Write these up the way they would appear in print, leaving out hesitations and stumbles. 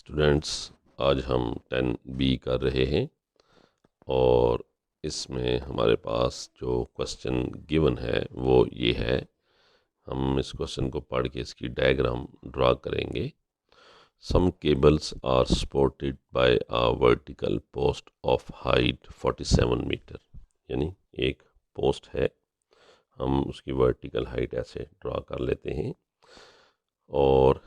Students, आज हम 10B कर रहे हैं और इसमें हमारे पास जो क्वेश्चन गिवन है वो ये है। हम इस क्वेश्चन को पढ़ के इसकी डायग्राम ड्रा करेंगे। Some cables are supported by a vertical post of height 47 metre. यानी एक पोस्ट है, हम उसकी वर्टिकल हाइट ऐसे ड्रा कर लेते हैं और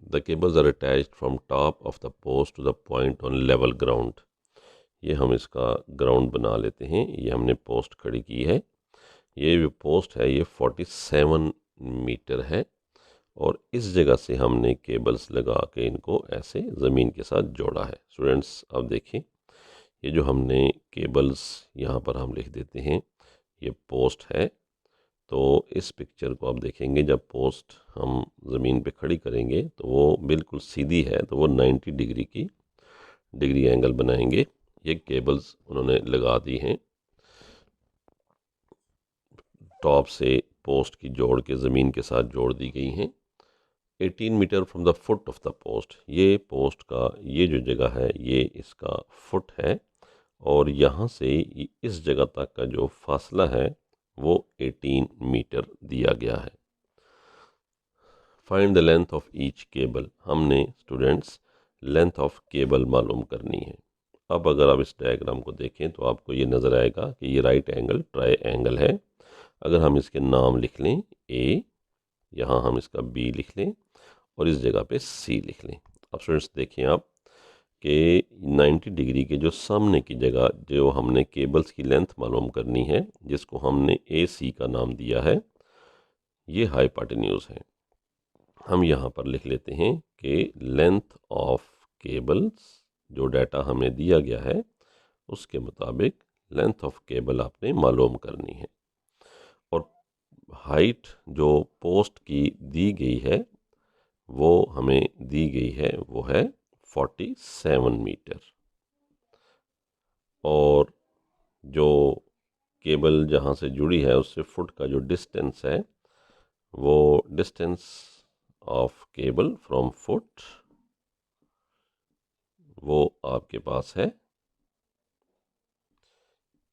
The cables are attached from top of the post to the point on level ground। ये हम इसका ग्राउंड बना लेते हैं। ये हमने पोस्ट खड़ी की है। ये जो पोस्ट है ये 47 मीटर है और इस जगह से हमने केबल्स लगा के इनको ऐसे ज़मीन के साथ जोड़ा है। स्टूडेंट्स, अब देखें, ये जो हमने केबल्स यहाँ पर हम लिख देते हैं, ये पोस्ट है। तो इस पिक्चर को आप देखेंगे, जब पोस्ट हम ज़मीन पे खड़ी करेंगे तो वो बिल्कुल सीधी है, तो वो 90 डिग्री की डिग्री एंगल बनाएंगे। ये केबल्स उन्होंने लगा दी हैं, टॉप से पोस्ट की जोड़ के ज़मीन के साथ जोड़ दी गई हैं। 18 metre from the foot of the post, ये पोस्ट का ये जो जगह है ये इसका फुट है और यहाँ से इस जगह तक का जो फासला है वो 18 मीटर दिया गया है। Find the length of each cable. हमने स्टूडेंट्स लेंथ ऑफ केबल मालूम करनी है। अब अगर आप इस डायग्राम को देखें तो आपको ये नज़र आएगा कि ये राइट एंगल ट्राई एंगल है। अगर हम इसके नाम लिख लें ए, यहाँ हम इसका बी लिख लें और इस जगह पे सी लिख लें। अब स्टूडेंट्स देखें आप कि 90 डिग्री के जो सामने की जगह जो हमने केबल्स की लेंथ मालूम करनी है, जिसको हमने ए सी का नाम दिया है, ये हाइपोटेन्यूज है। हम यहाँ पर लिख लेते हैं कि लेंथ ऑफ केबल्स, जो डाटा हमें दिया गया है उसके मुताबिक लेंथ ऑफ केबल आपने मालूम करनी है और हाइट जो पोस्ट की दी गई है वो हमें दी गई है, वो है 47 मीटर। और जो केबल जहाँ से जुड़ी है उससे फुट का जो डिस्टेंस है, वो distance of cable from foot वो आपके पास है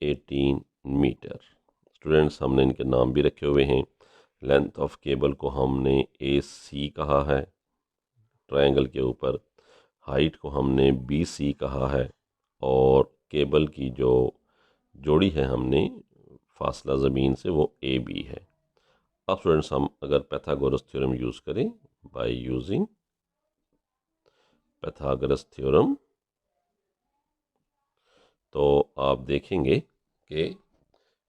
18 मीटर। स्टूडेंट्स, हमने इनके नाम भी रखे हुए हैं। लेंथ ऑफ केबल को हमने ए सी कहा है ट्रायंगल के ऊपर, हाइट को हमने बी सी कहा है और केबल की जो जोड़ी है हमने फासला ज़मीन से वो ए बी है। अब स्टूडेंट्स, हम अगर पैथागोरस थ्योरम यूज़ करें, बाय यूजिंग पैथागोरस थ्योरम, तो आप देखेंगे कि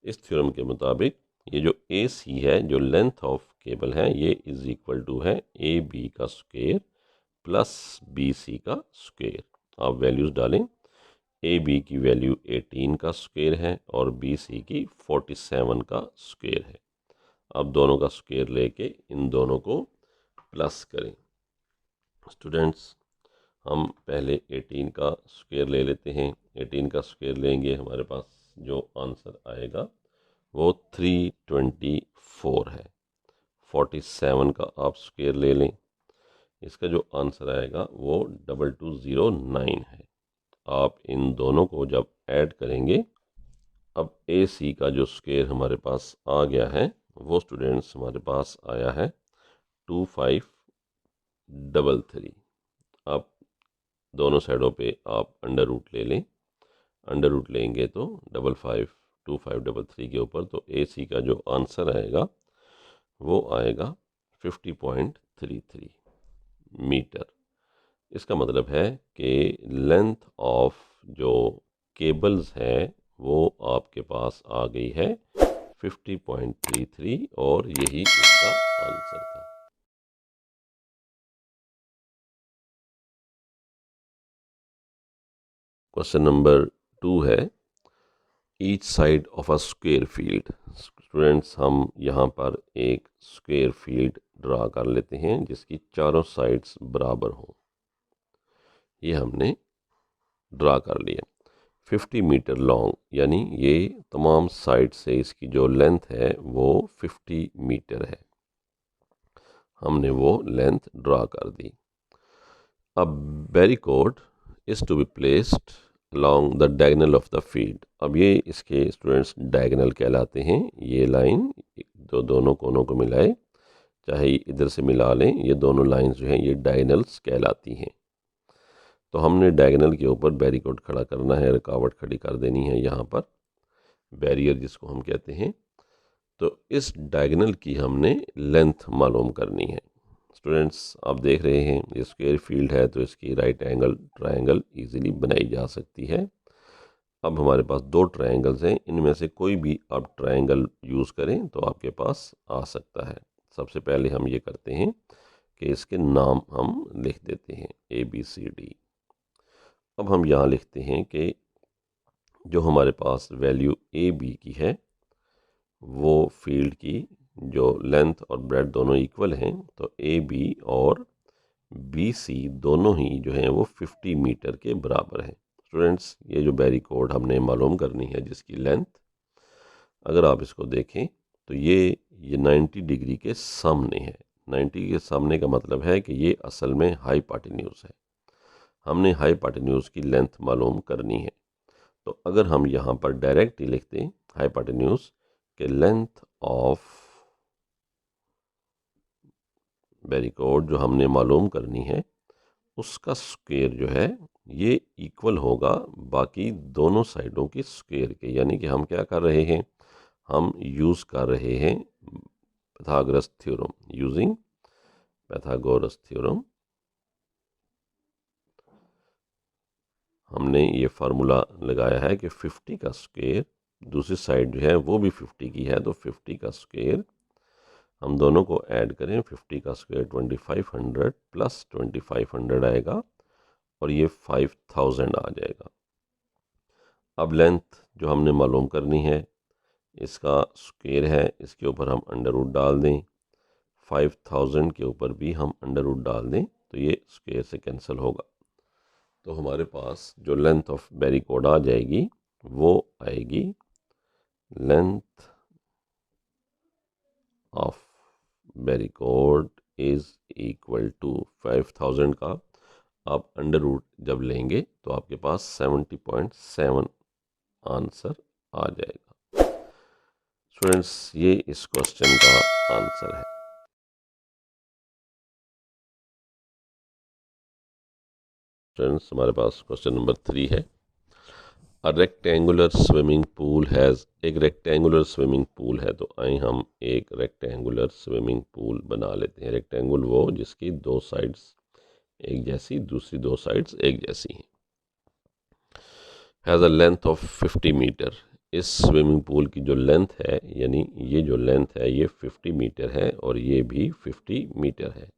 इस थ्योरम के मुताबिक ये जो ए सी है, जो लेंथ ऑफ केबल है, ये इज इक्वल टू है ए बी का स्क्वायर प्लस बी सी का स्क्वायर। आप वैल्यूज़ डालें, ए बी की वैल्यू 18 का स्क्वायर है और बी सी की 47 का स्क्वायर है। अब दोनों का स्क्वायर लेके इन दोनों को प्लस करें। स्टूडेंट्स, हम पहले 18 का स्क्वायर ले लेते हैं। 18 का स्क्वायर लेंगे, हमारे पास जो आंसर आएगा वो 324 है। 47 का आप स्क्वायर ले लें, इसका जो आंसर आएगा वो 2209 है। आप इन दोनों को जब ऐड करेंगे, अब ए सी का जो स्क्वायर हमारे पास आ गया है वो स्टूडेंट्स हमारे पास आया है 2533। आप दोनों साइडों पे आप अंडर रूट ले लें, अंडर रूट लेंगे तो 2533 के ऊपर, तो ए सी का जो आंसर आएगा वो आएगा 50.33 मीटर। इसका मतलब है कि लेंथ ऑफ जो केबल्स है वो आपके पास आ गई है 50.33 और यही इसका आंसर था। क्वेश्चन नंबर 2 है, each side of a square field. Students, हम यहाँ पर एक स्क्वायर फील्ड ड्रा कर लेते हैं जिसकी चारों साइड्स बराबर हों। ये हमने ड्रा कर लिया। 50 मीटर लॉन्ग, यानी ये तमाम साइड से इसकी जो लेंथ है वो 50 मीटर है। हमने वो लेंथ ड्रा कर दी। A barricade is to be placed along the diagonal of the field. अब ये इसके स्टूडेंट्स डायगनल कहलाते हैं। ये लाइन तो दोनों कोनों को मिलाए, चाहे इधर से मिला लें, ये दोनों लाइंस जो हैं ये डायगनल्स कहलाती हैं। तो हमने डायगनल के ऊपर बैरिकोड खड़ा करना है, रुकावट खड़ी कर देनी है यहाँ पर, बैरियर जिसको हम कहते हैं। तो इस डायगनल की हमने लेंथ मालूम करनी है। स्टूडेंट्स आप देख रहे हैं ये स्क्वायर फील्ड है, तो इसकी राइट एंगल ट्रायंगल इजीली बनाई जा सकती है। अब हमारे पास दो ट्रायंगल्स हैं, इनमें से कोई भी आप ट्रायंगल यूज़ करें तो आपके पास आ सकता है। सबसे पहले हम ये करते हैं कि इसके नाम हम लिख देते हैं ABCD। अब हम यहाँ लिखते हैं कि जो हमारे पास वैल्यू AB की है वो फील्ड की जो लेंथ और ब्रेड दोनों इक्वल हैं, तो AB और BC दोनों ही जो हैं वो 50 मीटर के बराबर हैं। स्टूडेंट्स ये जो बैरिकोड हमने मालूम करनी है जिसकी लेंथ, अगर आप इसको देखें तो ये 90 डिग्री के सामने है। 90 के सामने का मतलब है कि ये असल में हाइपोटेन्यूज है। हमने हाइपोटेन्यूज की लेंथ मालूम करनी है। तो अगर हम यहाँ पर डायरेक्ट ही लिखते हैं हाइपोटेन्यूज के लेंथ ऑफ बैरिकोड जो हमने मालूम करनी है उसका स्क्वायर जो है ये इक्वल होगा बाकी दोनों साइडों की स्क्वायर के। यानी कि हम क्या कर रहे हैं, हम यूज़ कर रहे हैं Pythagoras theorem, using Pythagoras theorem. हमने ये फार्मूला लगाया है कि 50 का स्क्वायर, दूसरी साइड जो है वो भी 50 की है, तो 50 का स्क्वायर हम दोनों को ऐड करें, 50 का स्क्वायर 2500 प्लस 2500 आएगा और ये 5000 आ जाएगा। अब लेंथ जो हमने मालूम करनी है इसका स्क्वायर है, इसके ऊपर हम अंडर रूट डाल दें, 5000 के ऊपर भी हम अंडर रूट डाल दें तो ये स्क्वायर से कैंसिल होगा। तो हमारे पास जो लेंथ ऑफ बैरिकोड आ जाएगी वो आएगी length of barricade is equal to 5000 का आप अंडर रूट जब लेंगे तो आपके पास 70.7 आंसर आ जाएगा। स्टूडेंट्स ये इस क्वेश्चन का आंसर है। स्टूडेंट्स हमारे पास क्वेश्चन नंबर 3 है। A rectangular swimming pool has, एक रेक्टेंगुलर स्विमिंग पूल है, तो आइए हम एक रेक्टेंगुलर स्विमिंग पूल बना लेते हैं। रेक्टेंगुल वो जिसकी दो साइड्स एक जैसी, दूसरी दो साइड्स एक जैसी हैं। Has a length of 50 metre. इस स्विमिंग पूल की जो लेंथ है, यानी ये जो लेंथ है ये 50 मीटर है और ये भी 50 मीटर है।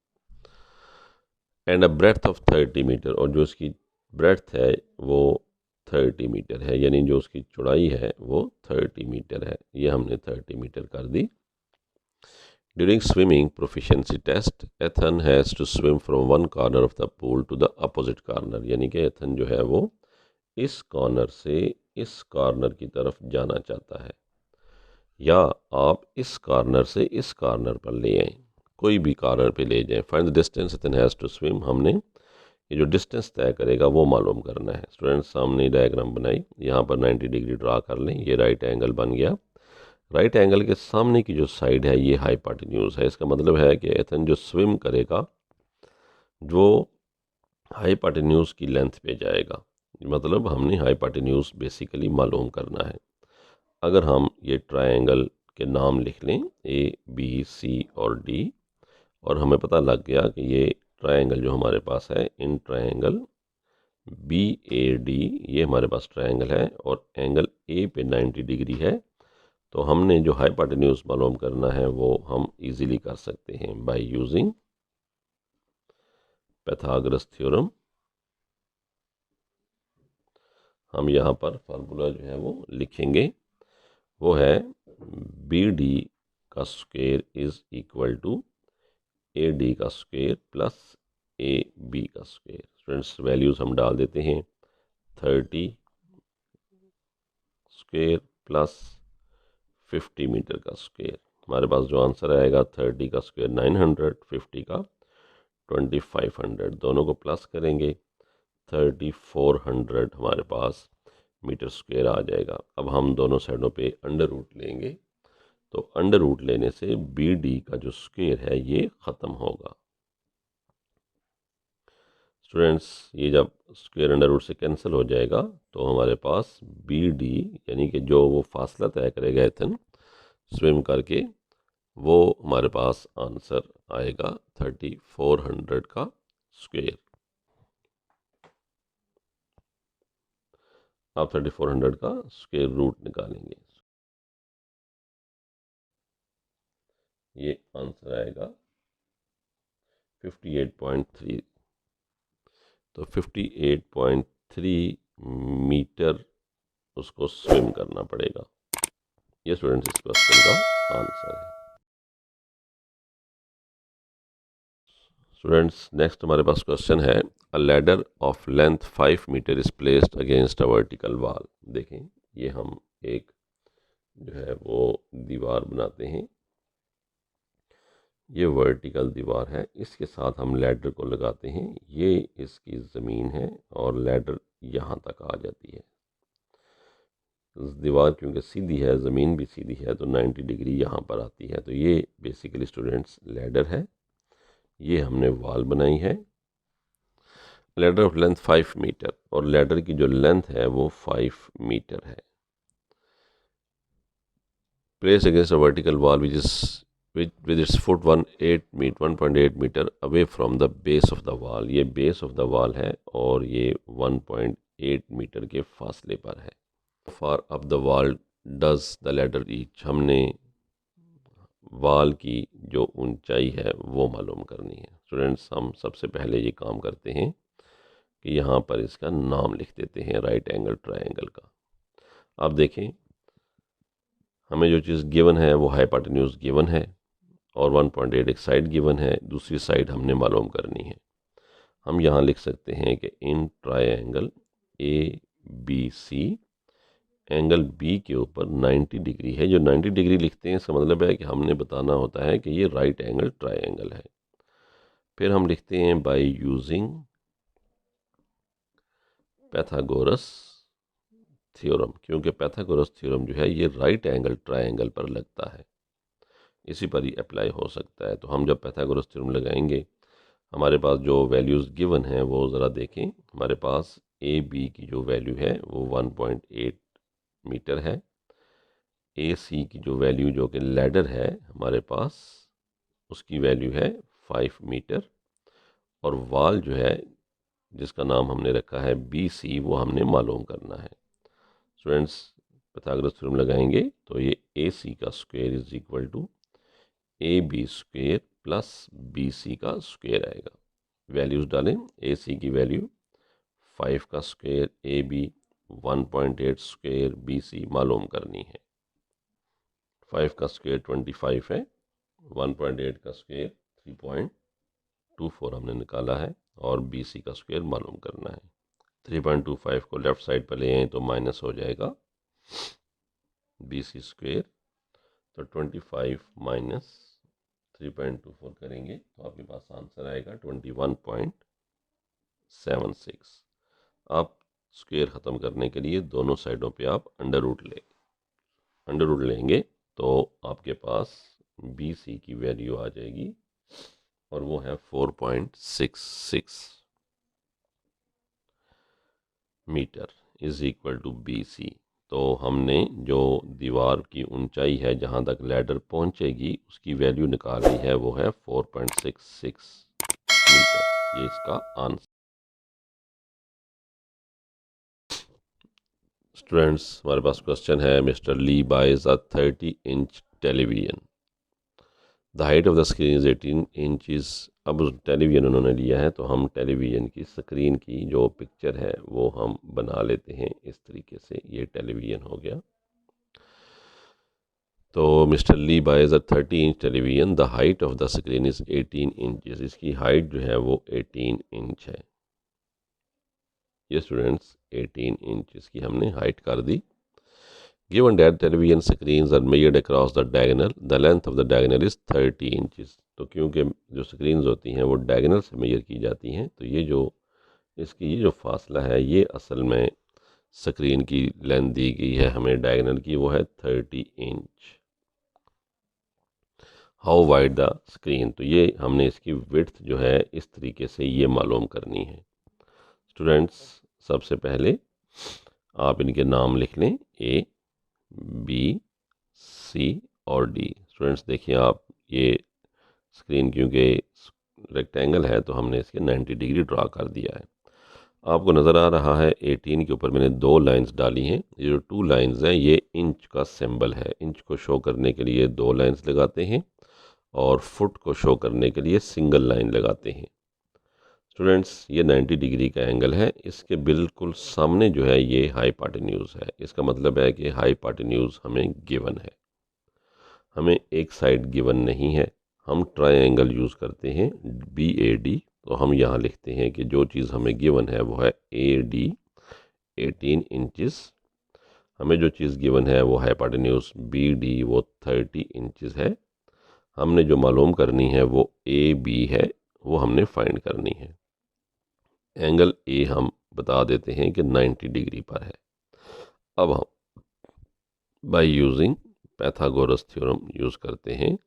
And a breadth of 30 metre, और जो इसकी ब्रेड्थ है वो 30 मीटर है, यानी जो उसकी चौड़ाई है वो 30 मीटर है। ये हमने 30 मीटर कर दी। During swimming proficiency test Ethan has to swim from one corner of the pool to the opposite corner, यानी कि एथन जो है वो इस कॉर्नर से इस कॉर्नर की तरफ जाना चाहता है, या आप इस कॉर्नर से इस कॉर्नर पर ले आए, कोई भी कॉर्नर पे ले जाएं। Find the distance Ethan has to swim, हमने ये जो डिस्टेंस तय करेगा वो मालूम करना है। स्टूडेंट्स सामने डायग्राम बनाई, यहाँ पर 90 डिग्री ड्रा कर लें, ये राइट एंगल बन गया। राइट एंगल के सामने की जो साइड है ये हाइपोटेन्यूज है। इसका मतलब है कि एथन जो स्विम करेगा वो हाइपोटेन्यूज की लेंथ पे जाएगा, मतलब हमने हाइपोटेन्यूज बेसिकली मालूम करना है। अगर हम ये ट्रायंगल के नाम लिख लें ABC और D, और हमें पता लग गया कि ये ट्रायंगल जो हमारे पास है, इन ट्रायंगल BAD ये हमारे पास ट्रायंगल है और एंगल A पे 90 डिग्री है, तो हमने जो हाइपोटेन्यूज मालूम करना है वो हम इजीली कर सकते हैं बाय यूजिंग पैथागोरस थ्योरम। हम यहाँ पर फार्मूला जो है वो लिखेंगे, वो है BD का square is equal to AD का स्क्वायर प्लस AB का स्क्वायर। स्टूडेंट्स वैल्यूज हम डाल देते हैं, 30 स्क्वायर प्लस 50 मीटर का स्क्वायर। हमारे पास जो आंसर आएगा 30 का स्क्वायर 900, 50 का 2500, दोनों को प्लस करेंगे 3400 हमारे पास मीटर स्क्वायर आ जाएगा। अब हम दोनों साइडों पे अंडर रूट लेंगे, तो अंडर रूट लेने से बी डी का जो स्क्वायर है ये ख़त्म होगा। स्टूडेंट्स, ये जब स्क्वायर अंडर रूट से कैंसिल हो जाएगा तो हमारे पास बी डी यानी कि जो वो फासला तय करेगा एथन स्विम करके, वो हमारे पास आंसर आएगा 3400 का स्क्वायर। आप 3400 का स्क्वायर रूट निकालेंगे, ये आंसर आएगा 58.3। तो 58.3 मीटर उसको स्विम करना पड़ेगा। ये स्टूडेंट्स इस क्वेश्चन का आंसर है। स्टूडेंट्स, नेक्स्ट हमारे पास क्वेश्चन है, a ladder of length 5 metre is placed against a vertical wall. देखें, ये हम एक जो है वो दीवार बनाते हैं, ये वर्टिकल दीवार है, इसके साथ हम लैडर को लगाते हैं, ये इसकी ज़मीन है और लैडर यहाँ तक आ जाती है। दीवार क्योंकि सीधी है, ज़मीन भी सीधी है, तो 90 डिग्री यहाँ पर आती है। तो ये बेसिकली स्टूडेंट्स लैडर है, ये हमने वॉल बनाई है। लैडर ऑफ लेंथ 5 मीटर, और लैडर की जो लेंथ है वो 5 मीटर है। Place against a vertical wall which is with its foot 1.8 metre away from the base of the wall. ये बेस ऑफ द वॉल है और ये 1.8 मीटर के फासले पर है। Far up the wall does the ladder reach, हमने wall की जो ऊंचाई है वो मालूम करनी है। स्टूडेंट्स, हम सबसे पहले ये काम करते हैं कि यहाँ पर इसका नाम लिख देते हैं, राइट एंगल ट्रायंगल का। आप देखें, हमें जो चीज़ गिवन है वो हाइपोटेन्यूज गिवन है और 1.8 एक साइड गिवन है, दूसरी साइड हमने मालूम करनी है। हम यहाँ लिख सकते हैं कि in triangle A B C, angle B के ऊपर 90 डिग्री है। जो 90 डिग्री लिखते हैं इसका मतलब है कि हमने बताना होता है कि ये राइट एंगल ट्रायंगल है। फिर हम लिखते हैं बाय यूजिंग पैथागोरस थ्योरम, क्योंकि पैथागोरस थ्योरम जो है ये राइट एंगल ट्रायंगल पर लगता है, इसी पर ही अप्लाई हो सकता है। तो हम जब पैथागोरस थ्योरम लगाएंगे, हमारे पास जो वैल्यूज़ गिवन हैं वो ज़रा देखें। हमारे पास ए बी की जो वैल्यू है वो 1.8 मीटर है, ए सी की जो वैल्यू जो कि लैडर है हमारे पास, उसकी वैल्यू है 5 मीटर, और वाल जो है जिसका नाम हमने रखा है बी सी, वो हमने मालूम करना है। स्टूडेंट्स, पैथागोरस थ्योरम लगाएंगे तो ये ए सी का square is equal to A B square plus B C का स्क्वायर आएगा। वैल्यूज़ डालें, ए सी की वैल्यू 5 का square, A B 1.8 square, B C मालूम करनी है। 5 का स्क्वायर 25 है, 1.8 का स्क्वायर 3.24 हमने निकाला है, और बी सी का स्क्वायर मालूम करना है। 3.25 को लेफ़्ट साइड पर ले आए तो माइनस हो जाएगा बी सी स्क्वायर, तो 25 माइनस 3.24 करेंगे तो आपके पास आंसर आएगा 21.76। आप स्क्वायर ख़त्म करने के लिए दोनों साइडों पे आप अंडर रूट लेंगे तो आपके पास बी सी की वैल्यू आ जाएगी और वो है 4.66 metre is equal to B C. तो हमने जो दीवार की ऊंचाई है जहाँ तक लैडर पहुँचेगी उसकी वैल्यू निकाली है, वो है 4.66 मीटर। ये इसका आंसर। स्टूडेंट्स, हमारे पास क्वेश्चन है, Mr Lee buys a 30 inch television, the height of the screen is 18 inches. अब उस टेलीविज़न उन्होंने लिया है तो हम टेलीविज़न की स्क्रीन की जो पिक्चर है वो हम बना लेते हैं इस तरीके से। ये टेलीविज़न हो गया। तो Mr Lee buys a 30 inch television, the height of the screen is 18 inches. इसकी हाइट जो है वो 18 इंच है। ये स्टूडेंट्स 18 इंच इसकी हमने हाइट कर दी। Given that television screens are measured across the diagonal, the length of the diagonal is 30 inches. तो क्योंकि जो स्क्रीन्स होती हैं वो डायगोनल से मेजर की जाती हैं, तो ये जो इसकी ये जो फासला है ये असल में स्क्रीन की लेंथ दी गई है हमें डायगोनल की, वो है 30 inch. How wide the screen, तो ये हमने इसकी विड्थ जो है इस तरीके से ये मालूम करनी है। स्टूडेंट्स, सबसे पहले आप इनके नाम लिख लें, ए, बी, सी और डी। स्टूडेंट्स देखिए आप, ये स्क्रीन क्योंकि रेक्टेंगल है तो हमने इसके 90 डिग्री ड्रा कर दिया है। आपको नज़र आ रहा है 18 के ऊपर मैंने 2 लाइंस डाली हैं। ये जो 2 लाइंस हैं ये इंच का सिंबल है। इंच को शो करने के लिए 2 लाइंस लगाते हैं और फुट को शो करने के लिए सिंगल लाइन लगाते हैं। स्टूडेंट्स, ये 90 डिग्री का एंगल है। इसके बिल्कुल सामने जो है ये हाइपोटेन्यूज है। इसका मतलब है कि हाइपोटेन्यूज हमें गिवन है, हमें एक साइड गिवन नहीं है। हम ट्रायंगल यूज़ करते हैं BAD, तो हम यहाँ लिखते हैं कि जो चीज़ हमें गिवन है वो है AD 18 इंचज़। हमें जो चीज़ गिवन है वो हाइपोटेन्यूज BD वो 30 इंचज़ है। हमने जो मालूम करनी है वो AB है, वो हमने फाइंड करनी है। एंगल A हम बता देते हैं कि 90 डिग्री पर है। अब हम by using Pythagoras theorem use करते हैं।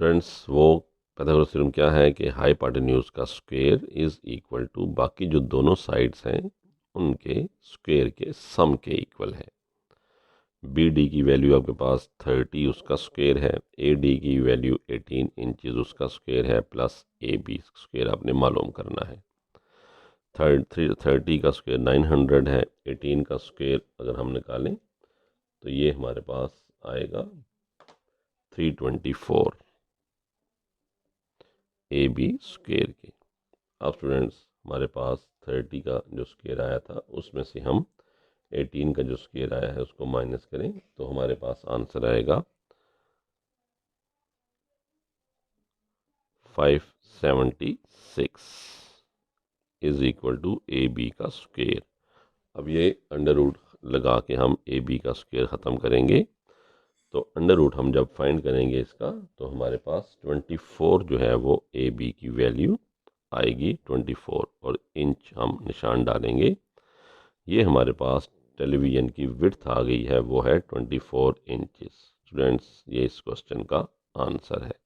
फ्रेंड्स, वो पैथागोरस थ्योरम क्या है कि हाइपोटेन्यूज का स्क्वायर इज इक्वल टू बाकी जो दोनों साइड्स हैं उनके स्क्वायर के सम के इक्वल है। BD की वैल्यू आपके पास 30 उसका स्क्वायर है, AD की वैल्यू 18 इंचज़ उसका स्क्वायर है, प्लस AB स्क्वायर आपने मालूम करना है। 30 का स्क्वायर 900 है, 18 का स्क्वायर अगर हम निकालें तो ये हमारे पास आएगा 324 AB स्क्वायर के। अब स्टूडेंट्स, हमारे पास 30 का जो स्क्वायर आया था उसमें से हम 18 का जो स्क्वायर आया है उसको माइनस करें तो हमारे पास आंसर आएगा 576 इज इक्वल टू AB का स्क्वायर। अब ये अंडर रूट लगा के हम AB का स्क्वायर ख़त्म करेंगे, तो अंडर रूट हम जब फाइंड करेंगे इसका तो हमारे पास 24 जो है वो AB की वैल्यू आएगी 24, और इंच हम निशान डालेंगे। ये हमारे पास टेलीविज़न की विड्थ आ गई है, वो है 24 इंचज़। स्टूडेंट्स, ये इस क्वेश्चन का आंसर है।